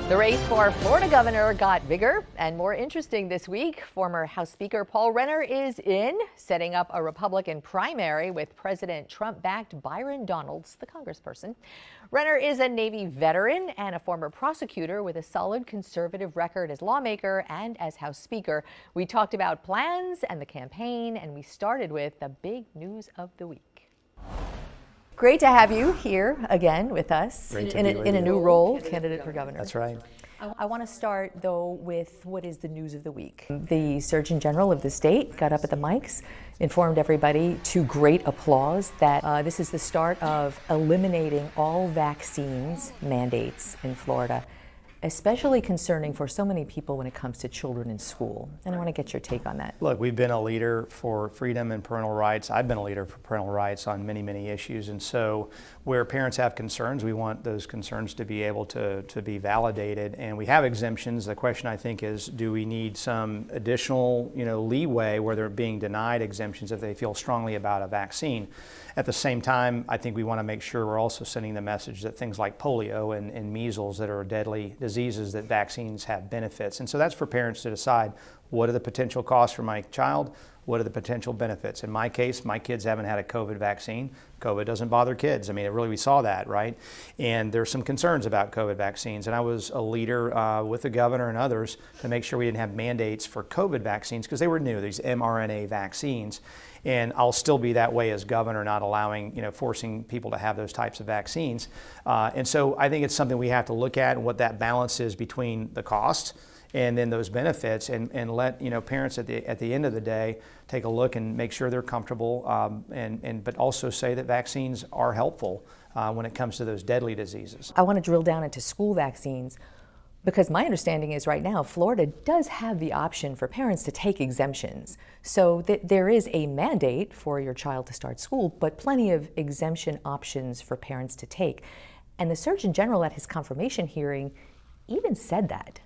The race for Florida governor got bigger and more interesting this week. Former House Speaker Paul Renner is in, setting up a Republican primary with President Trump-backed Byron Donalds, the congressperson. Renner is a Navy veteran and a former prosecutor with a solid conservative record as lawmaker and as House Speaker. We talked about plans and the campaign, and we started with the big news of the week. Great to have you here again with us in a new role, candidate for governor. That's right. I want to start, though, with what is the news of the week. The Surgeon General of the state got up at the mics, informed everybody to great applause that this is the start of eliminating all vaccines mandates in Florida, especially concerning for so many people when it comes to children in school. And I want to get your take on that. Look, we've been a leader for freedom and parental rights. I've been a leader for parental rights on many, many issues. And so where parents have concerns, we want those concerns to be able to be validated. And we have exemptions. The question, I think, is do we need some additional leeway where they're being denied exemptions if they feel strongly about a vaccine? At the same time, I think we want to make sure we're also sending the message that things like polio and measles that are deadly diseases, that vaccines have benefits. And so that's for parents to decide, what are the potential costs for my child? What are the potential benefits? In my case, my kids haven't had a COVID vaccine. COVID doesn't bother kids. I mean, we saw that, right? And there's some concerns about COVID vaccines. And I was a leader with the governor and others to make sure we didn't have mandates for COVID vaccines because they were new, these mRNA vaccines. And I'll still be that way as governor, not allowing, forcing people to have those types of vaccines. And so I think it's something we have to look at and what that balance is between the cost and then those benefits, and let parents at the end of the day take a look and make sure they're comfortable, but also say that vaccines are helpful when it comes to those deadly diseases. I want to drill down into school vaccines, because my understanding is right now Florida does have the option for parents to take exemptions. So there is a mandate for your child to start school, but plenty of exemption options for parents to take. And the Surgeon General at his confirmation hearing even said that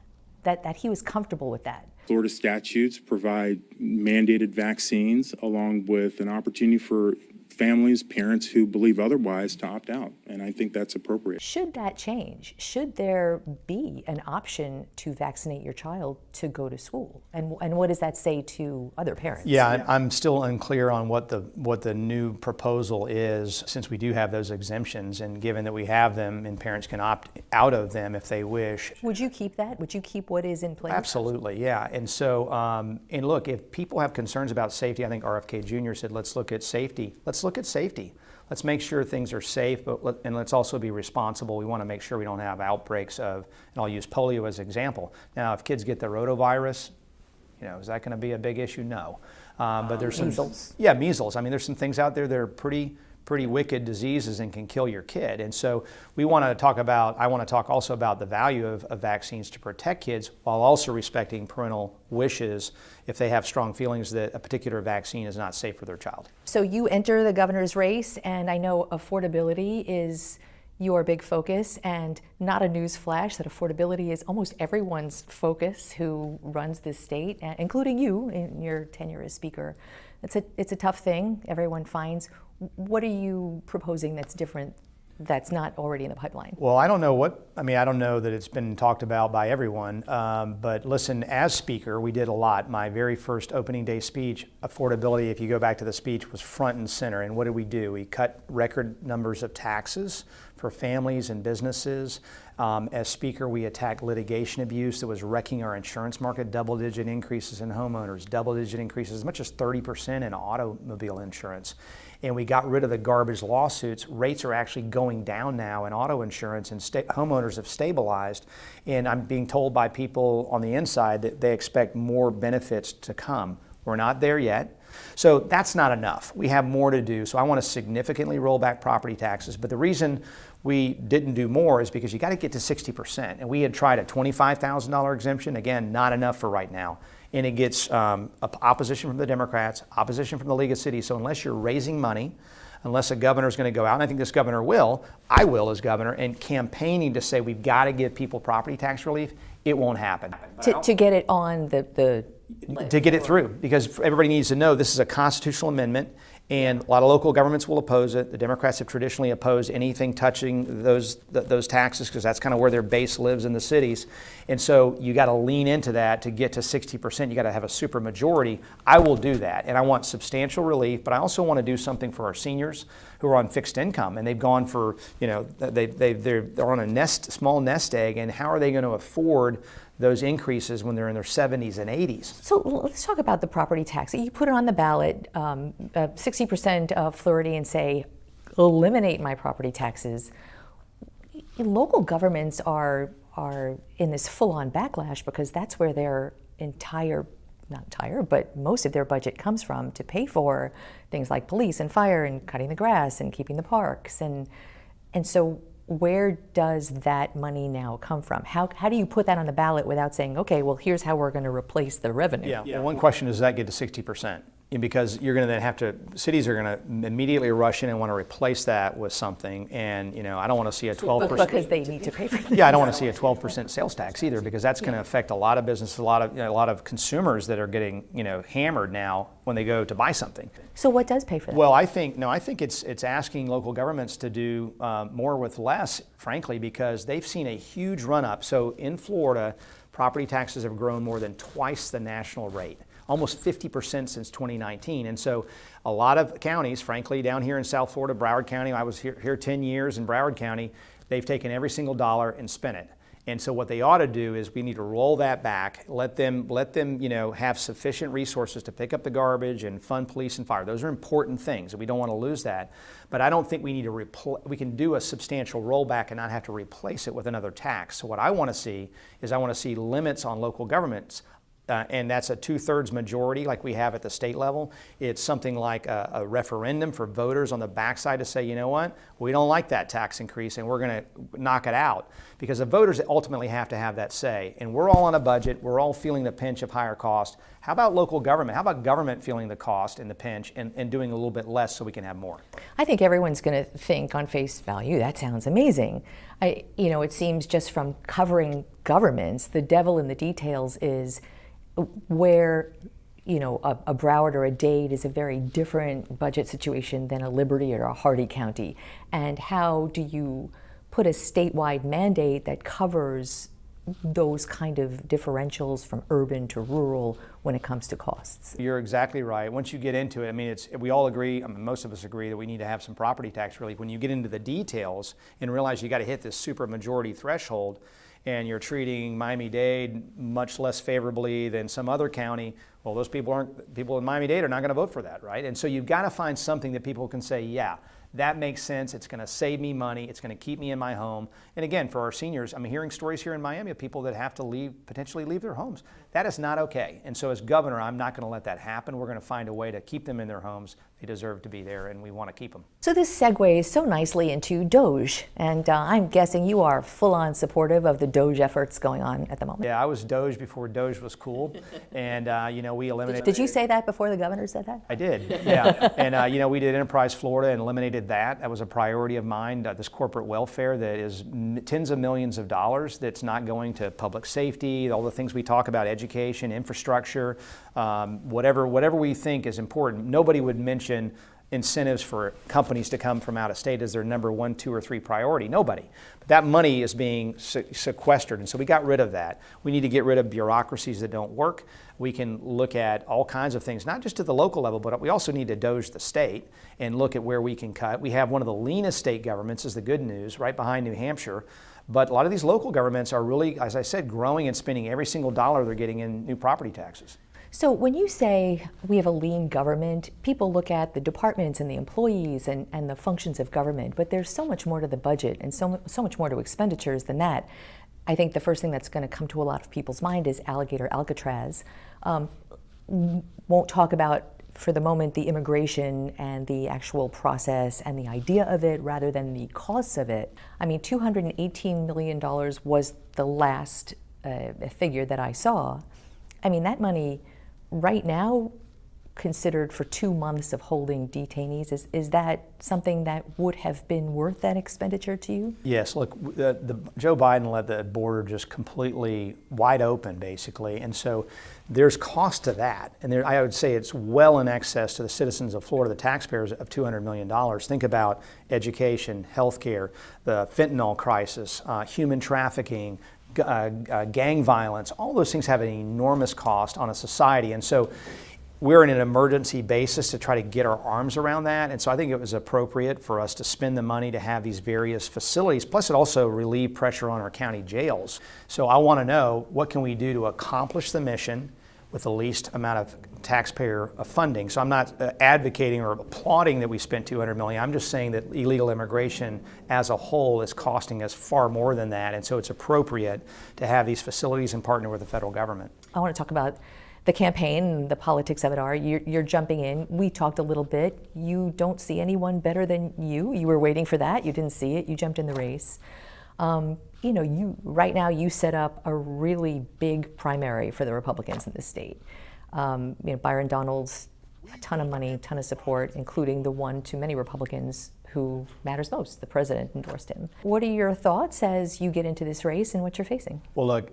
he was comfortable with that. Florida statutes provide mandated vaccines along with an opportunity for families, parents who believe otherwise to opt out, and I think that's appropriate. Should that change? Should there be an option to vaccinate your child to go to school? And what does that say to other parents? Yeah, I'm still unclear on what the new proposal is, since we do have those exemptions, and given that we have them and parents can opt out of them if they wish. Would you keep that? Would you keep what is in place? Absolutely, yeah. And so, and look, if people have concerns about safety, I think RFK Jr. said, let's look at safety. Let's look at safety. Let's make sure things are safe, and let's also be responsible. We want to make sure we don't have outbreaks of, and I'll use polio as an example. Now, if kids get the rotavirus, is that going to be a big issue? No. But there's some measles. Yeah, measles. I mean, there's some things out there that are pretty wicked diseases and can kill your kid. And so I want to talk also about the value of vaccines to protect kids while also respecting parental wishes if they have strong feelings that a particular vaccine is not safe for their child. So you enter the governor's race, and I know affordability is your big focus, and not a news flash that affordability is almost everyone's focus who runs this state, including you in your tenure as Speaker. It's a tough thing, everyone finds. What are you proposing that's different, that's not already in the pipeline? Well, I don't know I don't know that it's been talked about by everyone, but listen, as Speaker, we did a lot. My very first opening day speech, affordability, if you go back to the speech, was front and center. And what did we do? We cut record numbers of taxes for families and businesses. As Speaker, we attacked litigation abuse that was wrecking our insurance market, double-digit increases in homeowners, double-digit increases, as much as 30% in automobile insurance. And we got rid of the garbage lawsuits. Rates are actually going down now in auto insurance, and homeowners have stabilized. And I'm being told by people on the inside that they expect more benefits to come. We're not there yet. So that's not enough. We have more to do. So I want to significantly roll back property taxes. But the reason we didn't do more is because you got to get to 60%. And we had tried a $25,000 exemption. Again, not enough for right now. And it gets opposition from the Democrats, opposition from the League of Cities. So unless you're raising money, unless a governor is going to go out, and I think this governor will, I will as governor, and campaigning to say we've got to give people property tax relief, it won't happen. To get it on the to get it through, because everybody needs to know this is a constitutional amendment, And a lot of local governments will oppose it. The Democrats have traditionally opposed anything touching those taxes because that's kind of where their base lives in the cities. And so you got to lean into that to get to 60%. You got to have a super majority. I will do that. And I want substantial relief, but I also want to do something for our seniors who are on fixed income. And they've gone for, they're on a small nest egg. And how are they going to afford those increases when they're in their 70s and 80s? So let's talk about the property tax. You put it on the ballot, 60% Florida, and say, eliminate my property taxes. Local governments are in this full-on backlash because that's where their but most of their budget comes from to pay for things like police and fire and cutting the grass and keeping the parks. And so where does that money now come from? How do you put that on the ballot without saying, okay, well, here's how we're going to replace the revenue? Yeah. Well, one question is, does that get to 60%? Because you're going to then have to, cities are going to immediately rush in and want to replace that with something. And, I don't want to see a 12%. Because they need to pay for this. Yeah, I don't want to see a 12% sales tax either, because that's going to affect a lot of businesses, a lot of consumers that are getting, hammered now when they go to buy something. So what does pay for that? Well, I think it's asking local governments to do more with less, frankly, because they've seen a huge run up. So in Florida, property taxes have grown more than twice the national rate, almost 50% since 2019. And so a lot of counties, frankly, down here in South Florida, Broward County, I was here 10 years in Broward County, they've taken every single dollar and spent it. And so what they ought to do is we need to roll that back, let them have sufficient resources to pick up the garbage and fund police and fire. Those are important things, and we don't want to lose that. But I don't think we need to we can do a substantial rollback and not have to replace it with another tax. So what I want to see is limits on local governments. And that's a 2/3 majority like we have at the state level. It's something like a referendum for voters on the backside to say, you know what, we don't like that tax increase and we're going to knock it out. Because the voters ultimately have to have that say. And we're all on a budget. We're all feeling the pinch of higher cost. How about local government? How about government feeling the cost and the pinch and doing a little bit less so we can have more? I think everyone's going to think on face value, that sounds amazing. It seems just from covering governments, the devil in the details is where, a Broward or a Dade is a very different budget situation than a Liberty or a Hardy County. And how do you put a statewide mandate that covers those kind of differentials from urban to rural when it comes to costs? You're exactly right. Once you get into it, we all agree, most of us agree that we need to have some property tax relief. When you get into the details and realize you got to hit this super majority threshold, and you're treating Miami-Dade much less favorably than some other county, well, those people in Miami-Dade are not going to vote for that, right? And so you've got to find something that people can say, yeah, that makes sense. It's going to save me money. It's going to keep me in my home. And again, for our seniors, I'm hearing stories here in Miami of people that have to potentially leave their homes. That is not okay. And so as governor, I'm not going to let that happen. We're going to find a way to keep them in their homes. They deserve to be there, and we want to keep them. So this segues so nicely into DOGE, and I'm guessing you are full-on supportive of the DOGE efforts going on at the moment. Yeah, I was DOGE before DOGE was cool, and we eliminated. Did you say that before the governor said that? I did, yeah. And we did Enterprise Florida and eliminated that. That was a priority of mine. This corporate welfare that is tens of millions of dollars that's not going to public safety, all the things we talk about, education, infrastructure, whatever we think is important. Nobody would mention incentives for companies to come from out of state as their number 1, 2, or 3 priority. Nobody. But that money is being sequestered, and so we got rid of that. We need to get rid of bureaucracies that don't work. We can look at all kinds of things, not just at the local level, but we also need to DOGE the state and look at where we can cut. We have one of the leanest state governments, is the good news, right behind New Hampshire. But a lot of these local governments are really, as I said, growing and spending every single dollar they're getting in new property taxes. So when you say we have a lean government, people look at the departments and the employees and the functions of government, but there's so much more to the budget and so much more to expenditures than that. I think the first thing that's going to come to a lot of people's mind is alligator Alcatraz. Won't talk about, for the moment, the immigration and the actual process and the idea of it rather than the costs of it. I mean, $218 million was the last figure that I saw. I mean, that money right now considered for 2 months of holding detainees. Is that something that would have been worth that expenditure to you? Yes, look, Joe Biden let the border just completely wide open, basically, and so there's cost to that. And I would say it's well in excess to the citizens of Florida, the taxpayers, of $200 million. Think about education, healthcare, the fentanyl crisis, human trafficking, gang violence. All those things have an enormous cost on a society. And so we're in an emergency basis to try to get our arms around that. And so I think it was appropriate for us to spend the money to have these various facilities. Plus, it also relieved pressure on our county jails. So I want to know, what can we do to accomplish the mission with the least amount of taxpayer funding? So I'm not advocating or applauding that we spent $200 million. I'm just saying that illegal immigration as a whole is costing us far more than that. And so it's appropriate to have these facilities and partner with the federal government. I want to talk about the campaign, the politics of it are. You're jumping in. We talked a little bit. You don't see anyone better than you. You were waiting for that. You didn't see it. You jumped in the race. Right now you set up a really big primary for the Republicans in the state. Byron Donalds, a ton of money, ton of support, including the one to many Republicans who matters most. The president endorsed him. What are your thoughts as you get into this race and what you're facing? Well, look,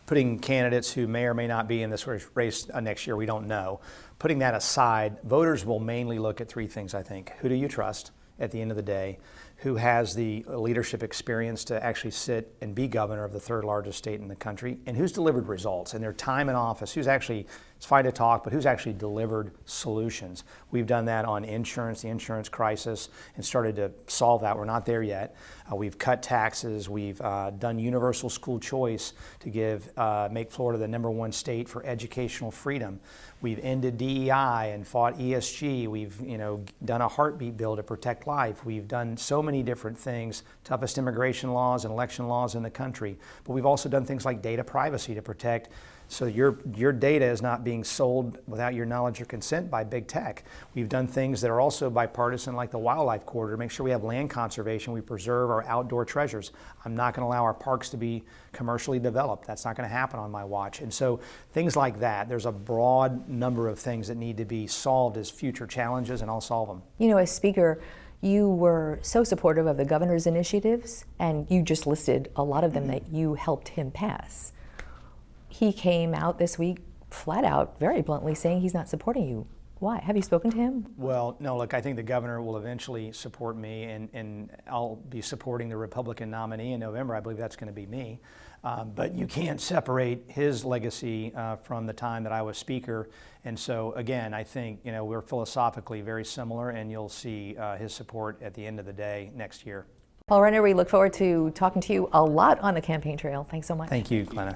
putting candidates who may or may not be in this race next year, we don't know. Putting that aside, voters will mainly look at three things, I think. Who do you trust at the end of the day? Who has the leadership experience to actually sit and be governor of the third largest state in the country? And who's delivered results in their time in office? Who's actually, it's fine to talk, but who's actually delivered solutions? We've done that on insurance, the insurance crisis, and started to solve that. We're not there yet. We've cut taxes. We've done universal school choice to make Florida the #1 state for educational freedom. We've ended DEI and fought ESG. We've done a heartbeat bill to protect life. We've done so many different things, toughest immigration laws and election laws in the country. But we've also done things like data privacy to protect so your data is not being sold without your knowledge or consent by big tech. We've done things that are also bipartisan, like the wildlife corridor, make sure we have land conservation, we preserve our outdoor treasures. I'm not going to allow our parks to be commercially developed. That's not going to happen on my watch. And so things like that, there's a broad number of things that need to be solved as future challenges, and I'll solve them. As Speaker, you were so supportive of the governor's initiatives, and you just listed a lot of them that you helped him pass. He came out this week flat out, very bluntly, saying he's not supporting you. Why? Have you spoken to him? Well, no, look, I think the governor will eventually support me, and I'll be supporting the Republican nominee in November. I believe that's going to be me. But you can't separate his legacy from the time that I was Speaker. And so, again, I think we're philosophically very similar, and you'll see his support at the end of the day next year. Paul Renner, we look forward to talking to you a lot on the campaign trail. Thanks so much. Thank you, Glenna.